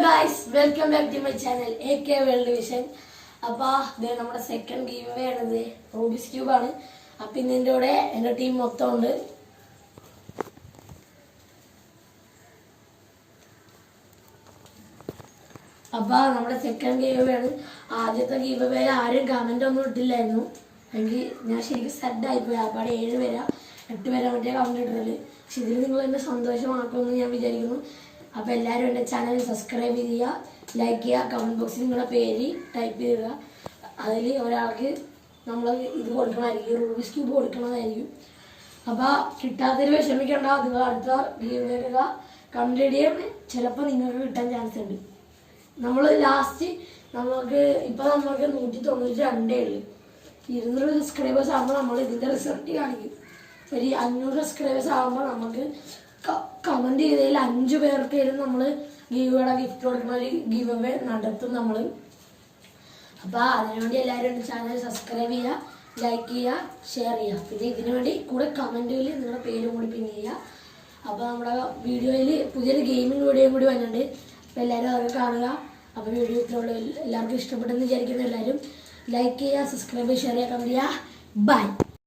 Guys, welcome back to my channel AK world vision. അപ്പോൾ ഇത് നമ്മുടെ സെക്കൻഡ് ഗീവ് അവേ ആണിത്. റൂബിക്സ് ക്യൂബാണ്. അപ്പം ഇതിൻ്റെ കൂടെ എൻ്റെ ടീം മൊത്തം ഉണ്ട്. അപ്പോൾ നമ്മുടെ സെക്കൻഡ് ഗീവ് അവേ ആണ്. ആദ്യത്തെ ഗീവ് അവേ ആരും കമൻ്റ് ഒന്നും ഇട്ടില്ലായിരുന്നു. എനിക്ക് ഞാൻ ശരിക്കും സെഡായിപ്പോയി. അപ്പോൾ 7 പേരാ 8 പേരാ മറ്റേ കമൻ്റ് ഇട്ടത്. പക്ഷെ ഇതിൽ നിങ്ങൾ എന്നെ സന്തോഷമാക്കുമെന്ന് ഞാൻ വിചാരിക്കുന്നു. അപ്പോൾ എല്ലാവരും എൻ്റെ ചാനൽ സബ്സ്ക്രൈബ് ചെയ്യുക, ലൈക്ക് ചെയ്യുക, കമൻറ്റ് ബോക്സിൽ നിങ്ങളുടെ പേര് ടൈപ്പ് ചെയ്യുക. അതിൽ ഒരാൾക്ക് നമ്മൾ ഇത് കൊടുക്കണമായിരിക്കും, റൂബിക്സ് ക്യൂബ് കൊടുക്കണമായിരിക്കും. അപ്പോൾ കിട്ടാത്തൊരു വിഷമിക്കേണ്ട, നിങ്ങൾ അടുത്ത ഗീവ് കമൻറ്റ് ചെയ്യാൻ ചിലപ്പോൾ നിങ്ങൾക്ക് കിട്ടാൻ ചാൻസ് ഉണ്ട്. നമ്മൾ ലാസ്റ്റ് നമുക്ക് 192 ഉള്ളു. 200 സബ്സ്ക്രൈബേഴ്സ് ആകുമ്പോൾ നമ്മൾ ഇതിൻ്റെ റിസൾട്ട് കാണിക്കും. ഒരു 500 സബ്സ്ക്രൈബേഴ്സ് ആകുമ്പോൾ നമുക്ക് കമൻറ്റ് ചെയ്തതിൽ 5 പേർക്കായാലും നമ്മൾ ഗീവയുടെ ഗിഫ്റ്റ് കൊടുക്കുന്ന ഒരു ഗീവ് അവേ നടത്തും നമ്മൾ. അപ്പോൾ അതിനുവേണ്ടി എല്ലാവരും എൻ്റെ ചാനൽ സബ്സ്ക്രൈബ് ചെയ്യുക, ലൈക്ക് ചെയ്യുക, ഷെയർ ചെയ്യുക. പിന്നെ ഇതിനു വേണ്ടി കൂടെ കമൻറ്റിൽ നിങ്ങളുടെ പേരും കൂടി പിൻ ചെയ്യുക. അപ്പോൾ നമ്മുടെ വീഡിയോയിൽ പുതിയൊരു ഗെയിമിംഗ് വീഡിയോയും കൂടി വന്നിട്ടുണ്ട്. അപ്പോൾ എല്ലാവരും അതൊക്കെ കാണുക. അപ്പോൾ വീഡിയോ ഇത്രയുള്ള എല്ലാവർക്കും ഇഷ്ടപ്പെട്ടെന്ന് വിചാരിക്കുന്ന എല്ലാവരും ലൈക്ക് ചെയ്യുക, സബ്സ്ക്രൈബ് ചെയ്യുക, ഷെയർ ചെയ്യുക, കമൻറ്റ് ചെയ്യുക. ബൈ.